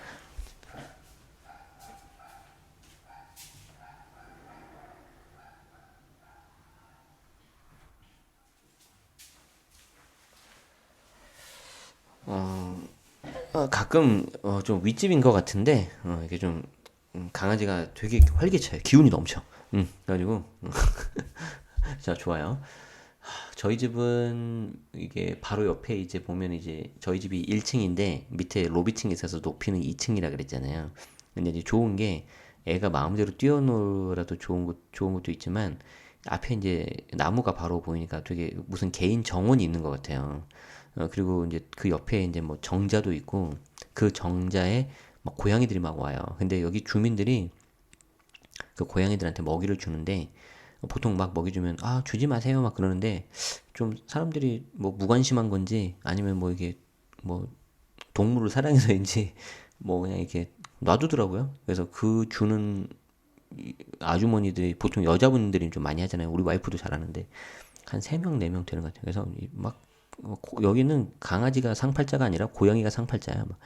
가끔 좀 윗집인 것 같은데 이게 좀 강아지가 되게 활기차요. 기운이 넘쳐. 그래가지고 자 좋아요. 저희 집은 이게 바로 옆에 이제 보면 이제 저희 집이 1층인데 밑에 로비층이 있어서 높이는 2층이라 그랬잖아요. 근데 이제 좋은 게 애가 마음대로 뛰어놀아도 좋은 것도 있지만 앞에 이제 나무가 바로 보이니까 되게 무슨 개인 정원이 있는 것 같아요. 그리고 이제 그 옆에 이제 뭐 정자도 있고 그 정자에 막 고양이들이 막 와요. 근데 여기 주민들이 그 고양이들한테 먹이를 주는데 보통 막 먹이 주면 아 주지 마세요 막 그러는데 좀 사람들이 뭐 무관심한 건지 아니면 뭐 이게 뭐 동물을 사랑해서인지 뭐 그냥 이렇게 놔두더라고요. 그래서 그 주는 아주머니들이 보통 여자분들이 좀 많이 하잖아요. 우리 와이프도 잘하는데 한 3명, 4명 되는 것 같아요. 그래서 막 여기는 강아지가 상팔자가 아니라 고양이가 상팔자야. 막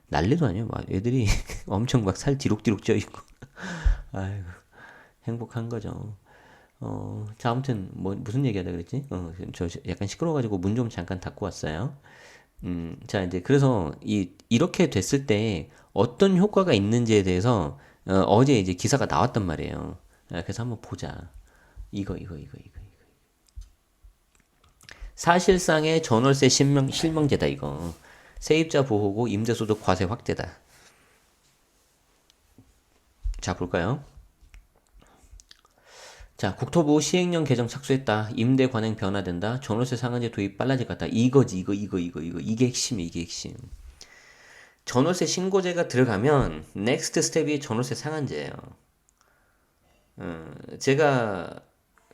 난리도 아니에요. 막 애들이 엄청 막 살 뒤룩뒤룩 쪄 있고. 아이고 행복한 거죠. 자, 아무튼, 뭐, 무슨 얘기 하다 그랬지? 저 약간 시끄러워가지고 문 좀 잠깐 닫고 왔어요. 자, 이제, 그래서, 이렇게 됐을 때 어떤 효과가 있는지에 대해서, 어제 이제 기사가 나왔단 말이에요. 그래서 한번 보자. 이거. 사실상의 전월세 실명제다, 이거. 세입자 보호고 임대소득 과세 확대다. 자, 볼까요? 자, 국토부 시행령 개정 착수했다. 임대 관행 변화된다. 전월세 상한제 도입 빨라질 것 같다. 이거지, 이거. 이게 핵심이야, 이게 핵심. 전월세 신고제가 들어가면 넥스트 스텝이 전월세 상한제예요. 제가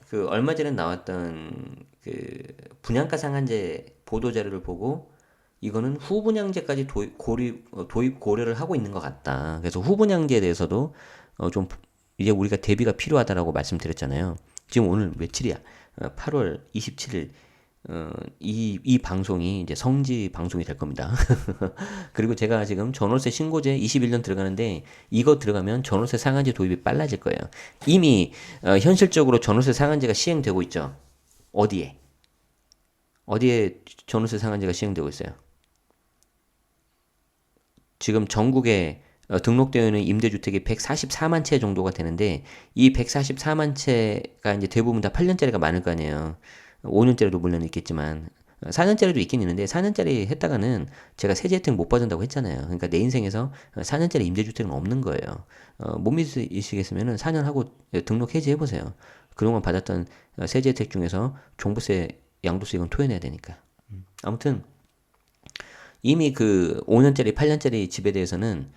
그 얼마 전에 나왔던 그 분양가 상한제 보도 자료를 보고 이거는 후분양제까지 도입 고려를 하고 있는 것 같다. 그래서 후분양제에 대해서도 좀 이제 우리가 대비가 필요하다라고 말씀드렸잖아요. 지금 오늘 며칠이야? 8월 27일. 이 방송이 이제 성지 방송이 될 겁니다. 그리고 제가 지금 전월세 신고제 21년 들어가는데 이거 들어가면 전월세 상한제 도입이 빨라질 거예요. 이미 현실적으로 전월세 상한제가 시행되고 있죠. 어디에? 어디에 전월세 상한제가 시행되고 있어요? 지금 전국에 등록되어 있는 임대주택이 144만 채 정도가 되는데 이 144만 채가 이제 대부분 다 8년짜리가 많을 거 아니에요. 5년짜리도 물론 있겠지만 4년짜리도 있긴 있는데 4년짜리 했다가는 제가 세제 혜택 못 받는다고 했잖아요. 그러니까 내 인생에서 4년짜리 임대주택은 없는 거예요. 못 믿으시겠으면 4년 하고 등록 해지해 보세요. 그동안 받았던 세제 혜택 중에서 종부세, 양도세 이건 토해내야 되니까. 아무튼 이미 그 5년짜리, 8년짜리 집에 대해서는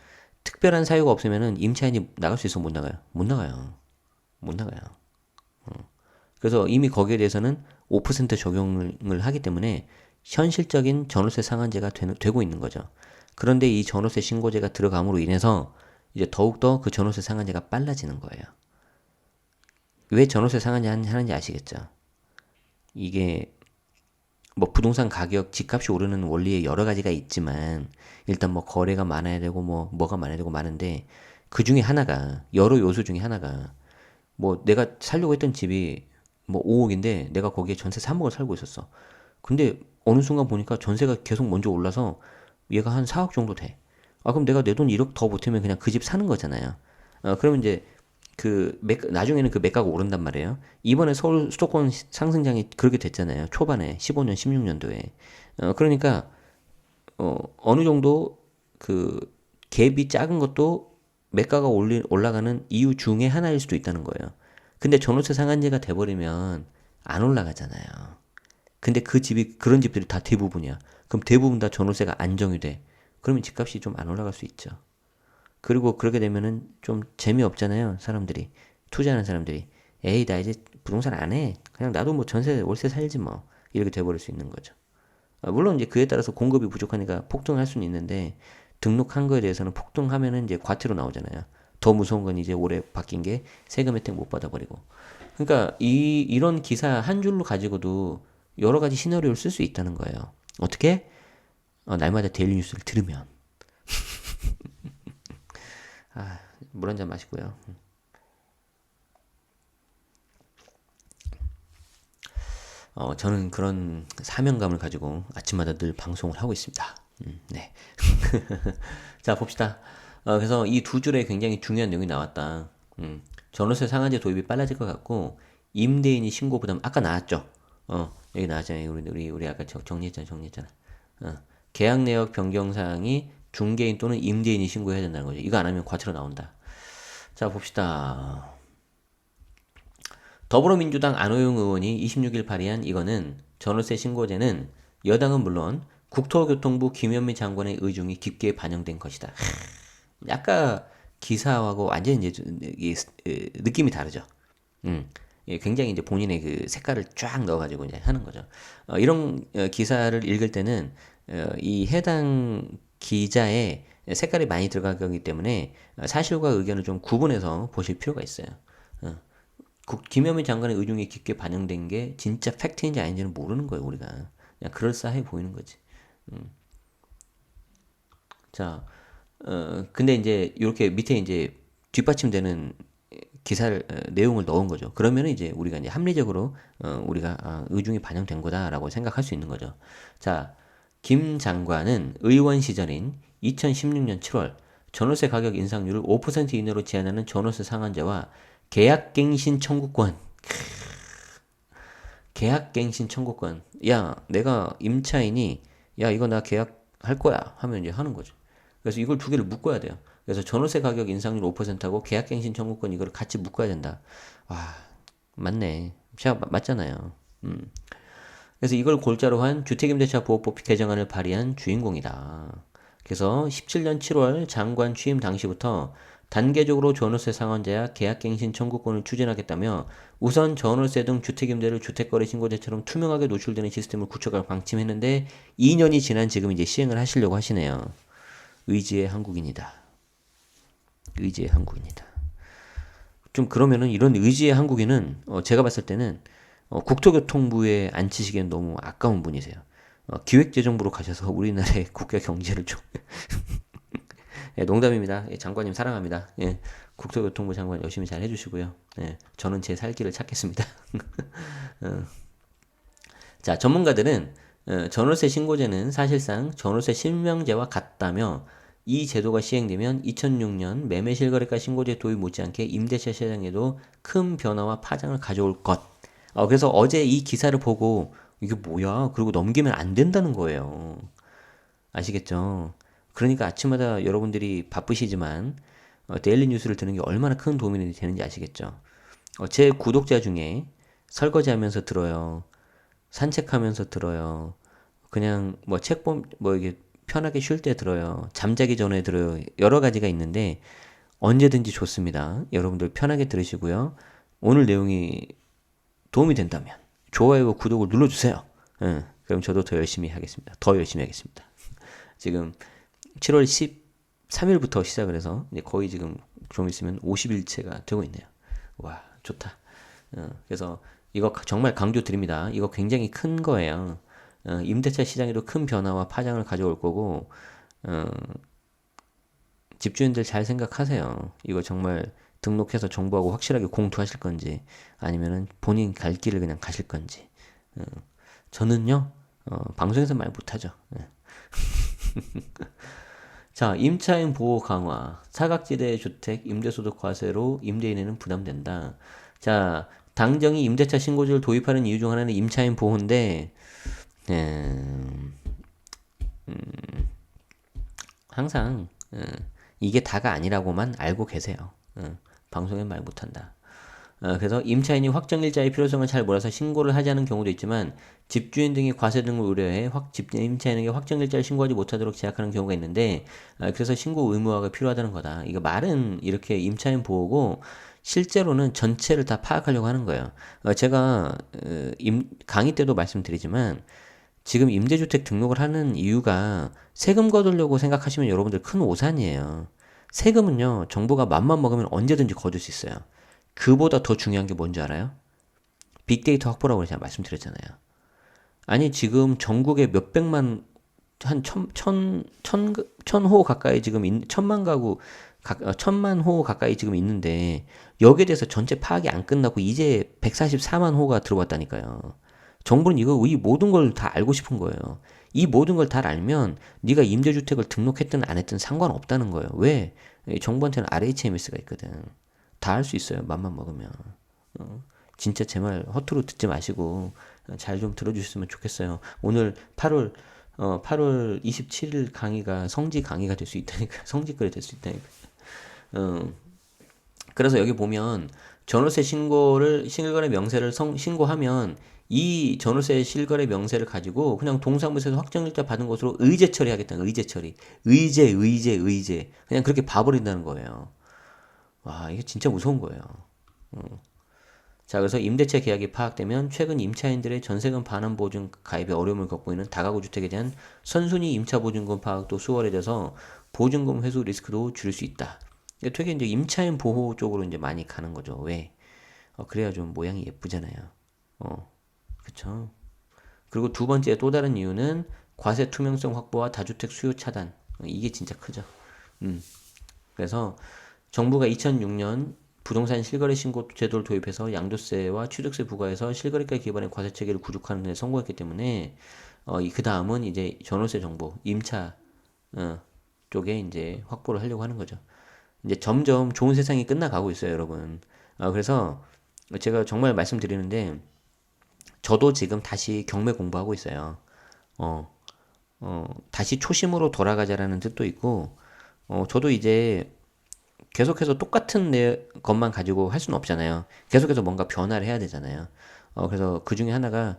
특별한 사유가 없으면은 임차인이 나갈 수 있어 못 나가요? 못 나가요. 못 나가요. 그래서 이미 거기에 대해서는 5% 적용을 하기 때문에 현실적인 전월세 상한제가 되고 있는 거죠. 그런데 이 전월세 신고제가 들어감으로 인해서 이제 더욱더 그 전월세 상한제가 빨라지는 거예요. 왜 전월세 상한제 하는지 아시겠죠? 이게 뭐 부동산 가격, 집값이 오르는 원리에 여러 가지가 있지만 일단 뭐 거래가 많아야 되고 뭐가 많아야 되고 많은데 그 중에 하나가 여러 요소 중에 하나가 뭐 내가 살려고 했던 집이 뭐 5억인데 내가 거기에 전세 3억을 살고 있었어. 근데 어느 순간 보니까 전세가 계속 먼저 올라서 얘가 한 4억 정도 돼. 아, 그럼 내가 내 돈 1억 더 보태면 그냥 그 집 사는 거잖아요. 그러면 이제 나중에는 그 매가가 오른단 말이에요. 이번에 서울 수도권 상승장이 그렇게 됐잖아요. 초반에 15년, 16년도에. 그러니까 어느 정도 그 갭이 작은 것도 매가가 올라가는 이유 중에 하나일 수도 있다는 거예요. 근데 전월세 상한제가 돼버리면 안 올라가잖아요. 근데 그 집이 그런 집들이 다 대부분이야. 그럼 대부분 다 전월세가 안정이 돼. 그러면 집값이 좀 안 올라갈 수 있죠. 그리고 그렇게 되면은 좀 재미없잖아요. 사람들이. 투자하는 사람들이. 에이, 나 이제 부동산 안 해. 그냥 나도 뭐 전세, 월세 살지 뭐. 이렇게 돼버릴 수 있는 거죠. 물론 이제 그에 따라서 공급이 부족하니까 폭등할 수는 있는데 등록한 거에 대해서는 폭등하면은 이제 과태료 나오잖아요. 더 무서운 건 이제 올해 바뀐 게 세금 혜택 못 받아버리고. 그러니까 이런 기사 한 줄로 가지고도 여러 가지 시나리오를 쓸 수 있다는 거예요. 어떻게? 날마다 데일리 뉴스를 들으면. 물 한 잔 마시고요. 저는 그런 사명감을 가지고 아침마다 늘 방송을 하고 있습니다. 네. 자, 봅시다. 그래서 이 두 줄에 굉장히 중요한 내용이 나왔다. 전월세 상한제 도입이 빨라질 것 같고, 임대인이 신고 부담, 아까 나왔죠? 여기 나왔잖아요. 우리 아까 정리했잖아. 계약 내역 변경사항이 중개인 또는 임대인이 신고해야 된다는 거죠. 이거 안 하면 과태료 나온다. 자, 봅시다. 더불어민주당 안호영 의원이 26일 발의한 이거는 전월세 신고제는 여당은 물론 국토교통부 김현미 장관의 의중이 깊게 반영된 것이다. 아까 기사하고 완전히 이제 느낌이 다르죠. 굉장히 이제 본인의 그 색깔을 쫙 넣어가지고 이제 하는 거죠. 이런 기사를 읽을 때는 이 해당 기자의 색깔이 많이 들어가기 때문에 사실과 의견을 좀 구분해서 보실 필요가 있어요. 어, 김현미 장관의 의중이 깊게 반영된 게 진짜 팩트인지 아닌지는 모르는 거예요, 우리가. 그냥 그럴싸해 보이는 거지. 자, 근데 이제 이렇게 밑에 이제 뒷받침되는 기사를 내용을 넣은 거죠. 그러면 이제 우리가 이제 합리적으로 우리가 의중이 반영된 거다라고 생각할 수 있는 거죠. 자, 김 장관은 의원 시절인 2016년 7월 전월세 가격 인상률을 5% 이내로 제한하는 전월세 상한제와 계약갱신 청구권, 계약갱신 청구권. 야, 내가 임차인이 야, 이거 나 계약할 거야 하면 이제 하는 거죠. 그래서 이걸 두 개를 묶어야 돼요. 그래서 전월세 가격 인상률 5%하고 계약갱신 청구권 이거를 같이 묶어야 된다. 와, 맞네. 제가 맞잖아요. 그래서 이걸 골자로 한 주택임대차 보호법 개정안을 발의한 주인공이다. 그래서 17년 7월 장관 취임 당시부터 단계적으로 전월세 상한제와 계약갱신 청구권을 추진하겠다며 우선 전월세 등 주택임대를 주택거래 신고제처럼 투명하게 노출되는 시스템을 구축할 방침했는데 2년이 지난 지금 이제 시행을 하시려고 하시네요. 의지의 한국인이다. 의지의 한국인이다. 좀 그러면은 이런 의지의 한국인은 제가 봤을 때는 국토교통부에 앉히시기엔 너무 아까운 분이세요. 기획재정부로 가셔서 우리나라의 국가 경제를 좀 예, 농담입니다. 예, 장관님 사랑합니다. 예, 국토교통부 장관 열심히 잘 해주시고요. 예, 저는 제 살 길을 찾겠습니다. 자, 전문가들은 전월세 신고제는 사실상 전월세 실명제와 같다며 이 제도가 시행되면 2006년 매매실거래가 신고제 도입 못지않게 임대차 시장에도 큰 변화와 파장을 가져올 것. 그래서 어제 이 기사를 보고 이게 뭐야? 그리고 넘기면 안 된다는 거예요. 아시겠죠? 그러니까 아침마다 여러분들이 바쁘시지만 데일리 뉴스를 듣는 게 얼마나 큰 도움이 되는지 아시겠죠? 제 구독자 중에 설거지하면서 들어요. 산책하면서 들어요. 그냥 뭐 이게 편하게 쉴 때 들어요. 잠자기 전에 들어요. 여러 가지가 있는데 언제든지 좋습니다. 여러분들 편하게 들으시고요. 오늘 내용이 도움이 된다면 좋아요와 구독을 눌러주세요. 그럼 저도 더 열심히 하겠습니다. 더 열심히 하겠습니다. 지금 7월 13일부터 시작을 해서 이제 거의 지금 좀 있으면 50일째가 되고 있네요. 와, 좋다. 그래서 이거 정말 강조드립니다. 이거 굉장히 큰 거예요. 임대차 시장에도 큰 변화와 파장을 가져올 거고, 집주인들 잘 생각하세요. 이거 정말 등록해서 정부하고 확실하게 공투하실 건지, 아니면은 본인 갈 길을 그냥 가실 건지. 저는요, 방송에서 말 못하죠. 자, 임차인 보호 강화, 사각지대 주택 임대소득 과세로 임대인에는 부담된다. 자, 당정이 임대차 신고제를 도입하는 이유 중 하나는 임차인 보호인데, 음, 항상 이게 다가 아니라고만 알고 계세요. 방송엔 말 못한다. 그래서 임차인이 확정일자의 필요성을 잘 몰라서 신고를 하지 않은 경우도 있지만 집주인 등이 과세 등을 우려해 임차인에게 확정일자를 신고하지 못하도록 제약하는 경우가 있는데 그래서 신고 의무화가 필요하다는 거다. 이거 말은 이렇게 임차인 보호고 실제로는 전체를 다 파악하려고 하는 거예요. 제가 강의 때도 말씀드리지만 지금 임대주택 등록을 하는 이유가 세금 거두려고 생각하시면 여러분들 큰 오산이에요. 세금은요, 정부가 맘만 먹으면 언제든지 거둘 수 있어요. 그보다 더 중요한 게 뭔지 알아요? 빅데이터 확보라고 제가 말씀드렸잖아요. 아니, 지금 전국에 몇백만, 한 천호 가까이 지금, 천만 가구, 천만 호 가까이 지금 있는데, 여기에 대해서 전체 파악이 안 끝나고 이제 144만 호가 들어왔다니까요. 정부는 이 모든 걸 다 알고 싶은 거예요. 이 모든 걸 다 알면 네가 임대주택을 등록했든 안 했든 상관없다는 거예요. 왜? 정부한테는 RHMS가 있거든. 다 할 수 있어요. 맘만 먹으면. 진짜 제 말 허투루 듣지 마시고 잘 좀 들어주셨으면 좋겠어요. 오늘 8월 27일 강의가 성지 강의가 될 수 있다니까. 성지글이 될 수 있다니까. 그래서 여기 보면 전월세 실거래 명세를 신고하면 이 전월세 실거래 명세를 가지고 그냥 동사무소에서 확정일자 받은 것으로 의제 처리하겠다는 의제 처리. 의제. 그냥 그렇게 봐버린다는 거예요. 와, 이게 진짜 무서운 거예요. 자, 그래서 임대차 계약이 파악되면 최근 임차인들의 전세금 반환 보증 가입에 어려움을 겪고 있는 다가구 주택에 대한 선순위 임차 보증금 파악도 수월해져서 보증금 회수 리스크도 줄일 수 있다. 되게 이제 임차인 보호 쪽으로 이제 많이 가는 거죠. 왜? 그래야 좀 모양이 예쁘잖아요. 그쵸? 그리고 두 번째 또 다른 이유는 과세 투명성 확보와 다주택 수요 차단. 이게 진짜 크죠. 그래서 정부가 2006년 부동산 실거래 신고 제도를 도입해서 양도세와 취득세 부과해서 실거래가 기반의 과세 체계를 구축하는 데 성공했기 때문에 그 다음은 이제 전월세 정보, 임차 쪽에 이제 확보를 하려고 하는 거죠. 이제 점점 좋은 세상이 끝나가고 있어요, 여러분. 그래서 제가 정말 말씀드리는데 저도 지금 다시 경매 공부하고 있어요. 어, 다시 초심으로 돌아가자라는 뜻도 있고, 저도 이제 계속해서 똑같은 것만 가지고 할 수는 없잖아요. 계속해서 뭔가 변화를 해야 되잖아요. 그래서 그 중에 하나가,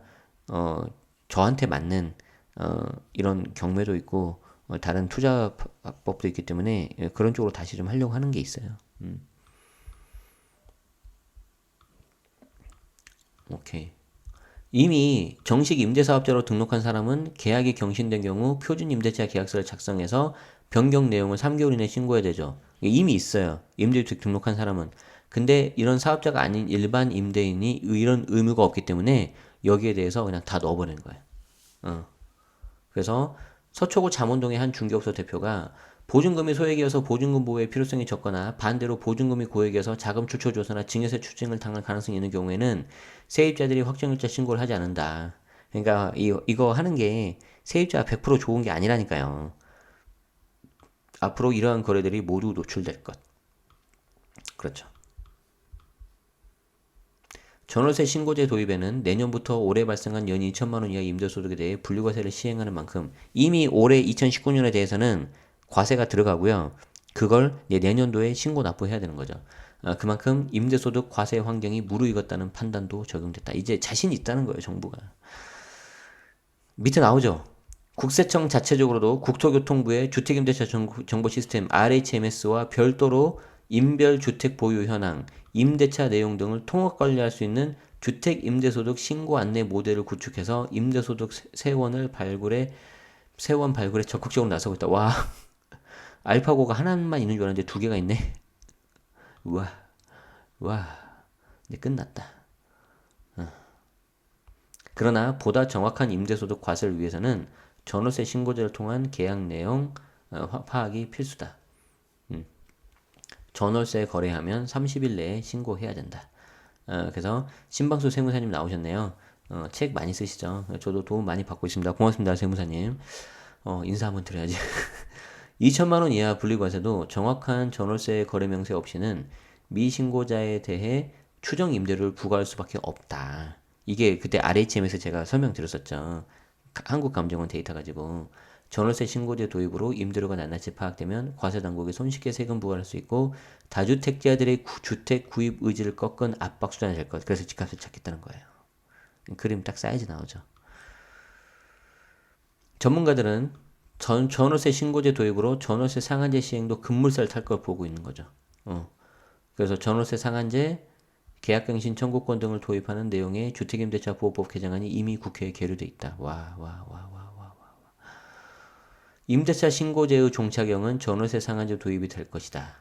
저한테 맞는, 이런 경매도 있고, 다른 투자법도 있기 때문에 그런 쪽으로 다시 좀 하려고 하는 게 있어요. 오케이. 이미 정식 임대사업자로 등록한 사람은 계약이 경신된 경우 표준 임대차 계약서를 작성해서 변경 내용을 3개월 이내에 신고해야 되죠. 이미 있어요. 임대주택 등록한 사람은. 근데 이런 사업자가 아닌 일반 임대인이 이런 의무가 없기 때문에 여기에 대해서 그냥 다 넣어버리는 거예요. 그래서 서초구 잠원동의 한 중개업소 대표가 보증금이 소액이어서 보증금 보호의 필요성이 적거나 반대로 보증금이 고액이어서 자금 출처 조사나 증여세 추징을 당할 가능성이 있는 경우에는 세입자들이 확정일자 신고를 하지 않는다. 그러니까 이거 하는 게 세입자 100% 좋은 게 아니라니까요. 앞으로 이러한 거래들이 모두 노출될 것. 그렇죠. 전월세 신고제 도입에는 내년부터 올해 발생한 연 2천만 원 이하 임대소득에 대해 분류과세를 시행하는 만큼 이미 올해 2019년에 대해서는 과세가 들어가고요. 그걸 내년도에 신고 납부해야 되는 거죠. 그만큼 임대소득 과세 환경이 무르익었다는 판단도 적용됐다. 이제 자신 있다는 거예요, 정부가. 밑에 나오죠. 국세청 자체적으로도 국토교통부의 주택임대차 정보 시스템 RHMS와 별도로 인별주택 보유 현황, 임대차 내용 등을 통합 관리할 수 있는 주택임대소득 신고 안내 모델을 구축해서 임대소득 세원 발굴에 적극적으로 나서고 있다. 와, 알파고가 하나만 있는 줄 알았는데 두 개가 있네. 우와, 와, 이제 끝났다. 그러나 보다 정확한 임대소득 과세를 위해서는 전월세 신고제를 통한 계약 내용 파악이 필수다. 전월세 거래하면 30일 내에 신고해야 된다. 그래서 신방수 세무사님 나오셨네요. 책 많이 쓰시죠? 저도 도움 많이 받고 있습니다. 고맙습니다, 세무사님. 인사 한번 드려야지. 2천만 원 이하 분리과세도 정확한 전월세 거래 명세 없이는 미신고자에 대해 추정 임대료를 부과할 수밖에 없다. 이게 그때 RHM에서 제가 설명드렸었죠. 한국감정원 데이터 가지고 전월세 신고제 도입으로 임대료가 낱낱이 파악되면 과세당국이 손쉽게 세금 부과할 수 있고 다주택자들의 주택 구입 의지를 꺾은 압박 수단이 될 것. 그래서 집값을 찾겠다는 거예요. 그림 딱 사이즈 나오죠. 전문가들은 전월세 신고제 도입으로 전월세 상한제 시행도 급물살 탈 걸 보고 있는 거죠. 그래서 전월세 상한제, 계약갱신 청구권 등을 도입하는 내용의 주택임대차 보호법 개정안이 이미 국회에 계류돼 있다. 와. 임대차 신고제의 종착역은 전월세 상한제 도입이 될 것이다.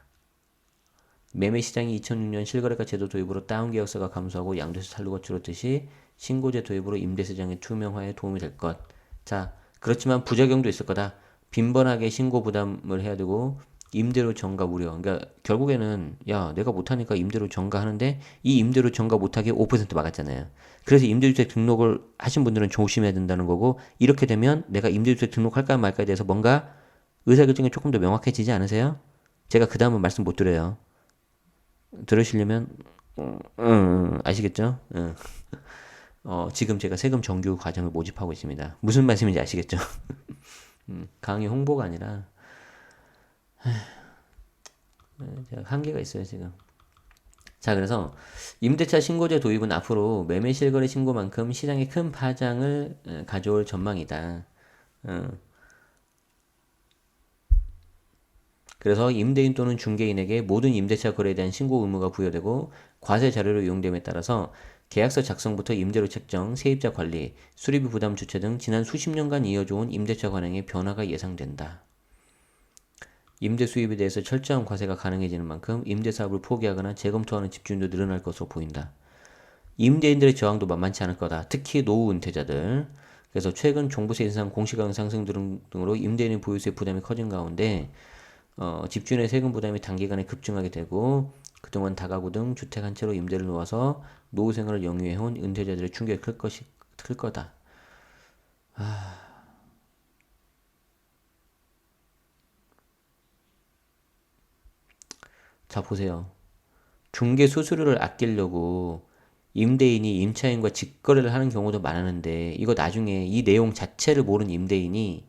매매시장이 2006년 실거래가 제도 도입으로 다운계약서가 감소하고 양도세 탈루가 줄었듯이 신고제 도입으로 임대시장의 투명화에 도움이 될 것. 자, 그렇지만 부작용도 있을 거다. 빈번하게 신고 부담을 해야 되고 임대료 전가 우려. 그러니까 결국에는 야 내가 못하니까 임대료 전가하는데 이 임대료 전가 못하게 5% 막았잖아요. 그래서 임대주택 등록을 하신 분들은 조심해야 된다는 거고 이렇게 되면 내가 임대주택 등록할까 말까에 대해서 뭔가 의사결정이 조금 더 명확해지지 않으세요? 제가 그 다음은 말씀 못 드려요. 들으시려면 아시겠죠? 지금 제가 세금 정규 과정을 모집하고 있습니다. 무슨 말씀인지 아시겠죠? 강의 홍보가 아니라 제가 한계가 있어요 지금. 자, 그래서 임대차 신고제 도입은 앞으로 매매 실거래 신고만큼 시장에 큰 파장을 가져올 전망이다. 그래서 임대인 또는 중개인에게 모든 임대차 거래에 대한 신고 의무가 부여되고 과세 자료로 이용됨에 따라서 계약서 작성부터 임대료 책정, 세입자 관리, 수리비 부담 주체 등 지난 수십 년간 이어져온 임대차 관행의 변화가 예상된다. 임대 수입에 대해서 철저한 과세가 가능해지는 만큼 임대 사업을 포기하거나 재검토하는 집주인도 늘어날 것으로 보인다. 임대인들의 저항도 만만치 않을 거다. 특히 노후 은퇴자들. 그래서 최근 종부세 인상, 공시가격 상승 등으로 임대인의 보유세 부담이 커진 가운데 집주인의 세금 부담이 단기간에 급증하게 되고 그동안 다가구 등 주택 한 채로 임대를 놓아서 노후 생활을 영위해온 은퇴자들의 충격이 클 거다. 자, 보세요. 중개 수수료를 아끼려고 임대인이 임차인과 직거래를 하는 경우도 많았는데 이거 나중에 이 내용 자체를 모르는 임대인이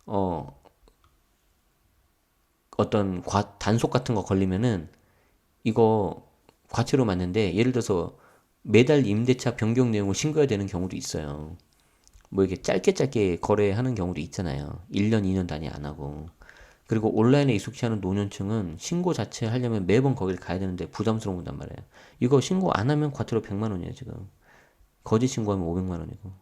어, 어떤 단속 같은 거 걸리면은 이거 과태료 맞는데 예를 들어서 매달 임대차 변경 내용을 신고해야 되는 경우도 있어요. 뭐 이렇게 짧게 거래하는 경우도 있잖아요. 1년, 2년 단위 안 하고. 그리고 온라인에 익숙치 않은 노년층은 신고 자체 하려면 매번 거기를 가야 되는데 부담스러운 건단 말이에요. 이거 신고 안 하면 과태료 100만 원이에요, 지금. 거짓 신고하면 500만 원이고.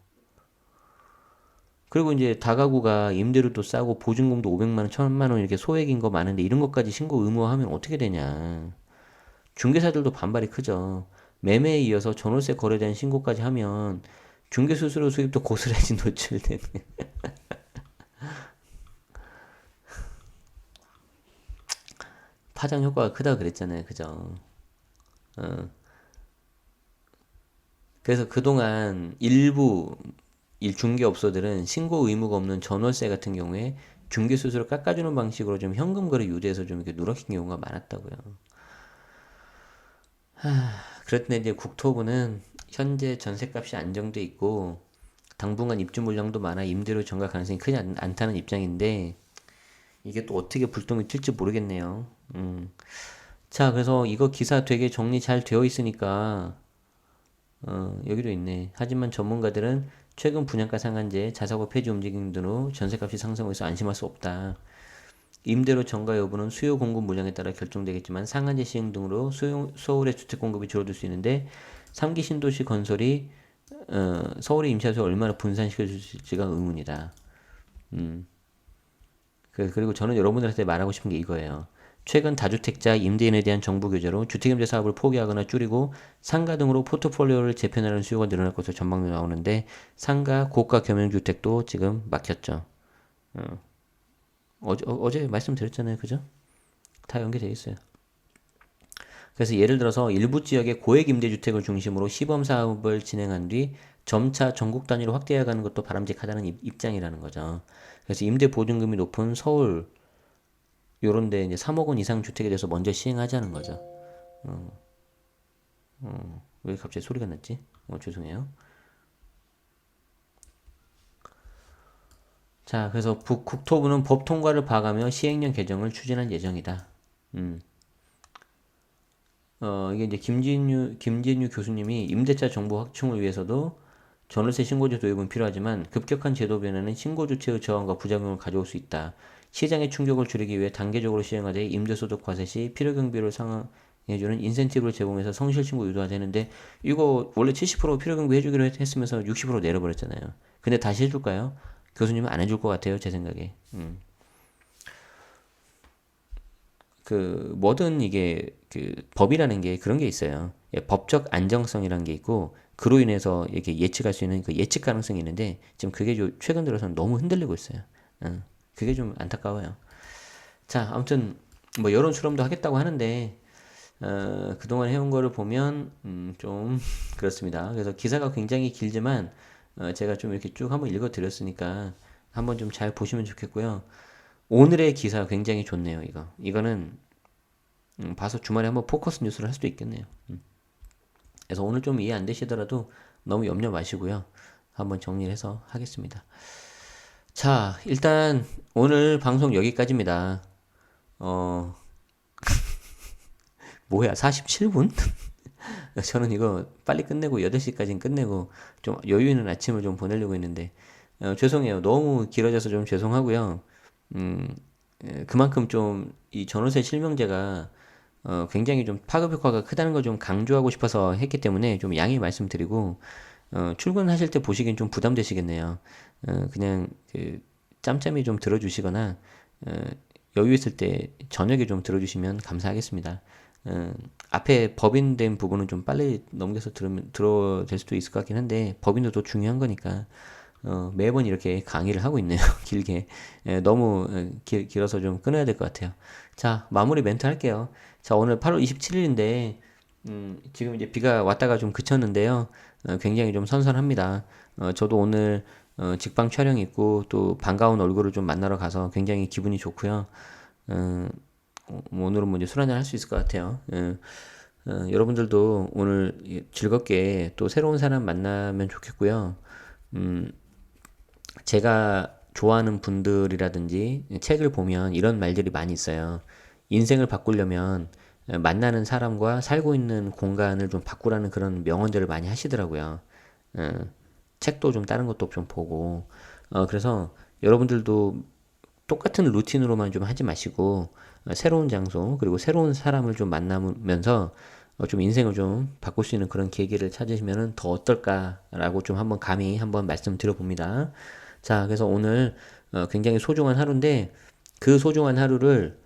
그리고 이제 다가구가 임대료도 싸고 보증금도 500만 원, 1000만 원 이렇게 소액인 거 많은데 이런 것까지 신고 의무화하면 어떻게 되냐. 중개사들도 반발이 크죠. 매매에 이어서 전월세 거래에 대한 신고까지 하면 중개 수수료 수입도 고스란히 노출되는. 파장 효과가 크다고 그랬잖아요. 그죠? 그래서 그동안 일부 중개업소들은 신고 의무가 없는 전월세 같은 경우에 중개 수수료 깎아주는 방식으로 좀 현금 거래 유도해서 좀 이렇게 누락인 경우가 많았다고요. 그렇던데 이제 국토부는 현재 전셋값이 안정돼 있고 당분간 입주 물량도 많아 임대료 전가 가능성이 크지 않다는 입장인데 이게 또 어떻게 불똥이 튈지 모르겠네요. 자, 그래서 이거 기사 되게 정리 잘 되어 있으니까 여기도 있네. 하지만 전문가들은 최근 분양가 상한제, 자사고 폐지 움직임 등으로 전세값이 상승해서 안심할 수 없다. 임대료 정가 여부는 수요 공급 물량에 따라 결정되겠지만 상한제 시행 등으로 서울의 주택 공급이 줄어들 수 있는데 3기 신도시 건설이 서울의 임차수를 얼마나 분산시켜 줄지가 의문이다. 음. 그리고 저는 여러분들한테 말하고 싶은 게 이거예요. 최근 다주택자 임대인에 대한 정부 규제로 주택임대 사업을 포기하거나 줄이고 상가 등으로 포트폴리오를 재편하는 수요가 늘어날 것으로 전망이 나오는데 상가 고가 겸용주택도 지금 막혔죠. 어, 어제 말씀드렸잖아요. 그죠? 다 연계되어 있어요. 그래서 예를 들어서 일부 지역의 고액 임대주택을 중심으로 시범 사업을 진행한 뒤 점차 전국 단위로 확대해가는 것도 바람직하다는 입장이라는 거죠. 그래서 임대 보증금이 높은 서울 요런데 이제 3억 원 이상 주택에 대해서 먼저 시행하자는 거죠. 왜 갑자기 소리가 났지? 죄송해요. 자, 그래서 국토부는 법 통과를 봐가며 시행령 개정을 추진할 예정이다. 음. 이게 이제 김진유 교수님이 임대차 정보 확충을 위해서도 전월세 신고제 도입은 필요하지만 급격한 제도 변화는 신고 조치의 저항과 부작용을 가져올 수 있다. 시장의 충격을 줄이기 위해 단계적으로 시행하되 임대소득 과세 시 필요 경비를 상환해주는 인센티브를 제공해서 성실 신고 유도하자는데 이거 원래 70% 필요 경비 해주기로 했으면서 60% 내려버렸잖아요. 근데 다시 해줄까요? 교수님은 안 해줄 것 같아요, 제 생각에. 뭐든 이게 법이라는 게 그런 게 있어요. 예, 법적 안정성이라는 게 있고 그로 인해서 이렇게 예측할 수 있는 그 예측 가능성이 있는데 지금 그게 최근 들어서는 너무 흔들리고 있어요. 그게 좀 안타까워요. 자, 아무튼 뭐 여론 수렴도 하겠다고 하는데 그동안 해온 거를 보면 좀 그렇습니다. 그래서 기사가 굉장히 길지만 제가 좀 이렇게 쭉 한번 읽어 드렸으니까 한번 좀 잘 보시면 좋겠고요. 오늘의 기사 굉장히 좋네요, 이거. 이거는 봐서 주말에 한번 포커스 뉴스를 할 수도 있겠네요. 그래서 오늘 좀 이해 안 되시더라도 너무 염려 마시고요. 한번 정리를 해서 하겠습니다. 자, 일단 오늘 방송 여기까지입니다. 어, 뭐야, 47분? 저는 이거 빨리 끝내고 8시까지는 끝내고 좀 여유 있는 아침을 좀 보내려고 했는데 죄송해요. 너무 길어져서 좀 죄송하고요. 음, 그만큼 좀 이 전월세 실명제가 굉장히 좀 파급 효과가 크다는 걸 좀 강조하고 싶어서 했기 때문에 좀 양해 말씀드리고 출근하실 때 보시기엔 좀 부담되시겠네요. 그냥 짬짬이 좀 들어주시거나 어, 여유 있을 때 저녁에 좀 들어주시면 감사하겠습니다. 앞에 법인된 부분은 좀 빨리 넘겨서 들어될 수도 있을 것 같긴 한데 법인도 더 중요한 거니까 매번 이렇게 강의를 하고 있네요. 길게. 너무 길어서 좀 끊어야 될 것 같아요. 자, 마무리 멘트 할게요. 자, 오늘 8월 27일인데, 지금 이제 비가 왔다가 좀 그쳤는데요. 굉장히 좀 선선합니다. 저도 오늘 직방 촬영 있고 또 반가운 얼굴을 좀 만나러 가서 굉장히 기분이 좋고요. 오늘은 뭐 이제 술 한잔 할 수 있을 것 같아요. 여러분들도 오늘 즐겁게 또 새로운 사람 만나면 좋겠고요. 제가 좋아하는 분들이라든지 책을 보면 이런 말들이 많이 있어요. 인생을 바꾸려면 만나는 사람과 살고 있는 공간을 좀 바꾸라는 그런 명언들을 많이 하시더라고요. 어, 책도 좀 다른 것도 좀 보고. 그래서 여러분들도 똑같은 루틴으로만 좀 하지 마시고 새로운 장소 그리고 새로운 사람을 좀 만나면서 좀 인생을 좀 바꿀 수 있는 그런 계기를 찾으시면 더 어떨까라고 좀 한번 감히 한번 말씀드려 봅니다. 자, 그래서 오늘 굉장히 소중한 하루인데 그 소중한 하루를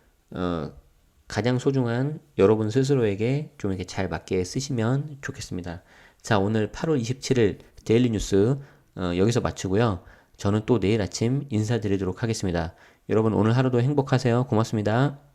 가장 소중한 여러분 스스로에게 좀 이렇게 잘 맞게 쓰시면 좋겠습니다. 자, 오늘 8월 27일 데일리 뉴스 여기서 마치고요. 저는 또 내일 아침 인사드리도록 하겠습니다. 여러분 오늘 하루도 행복하세요. 고맙습니다.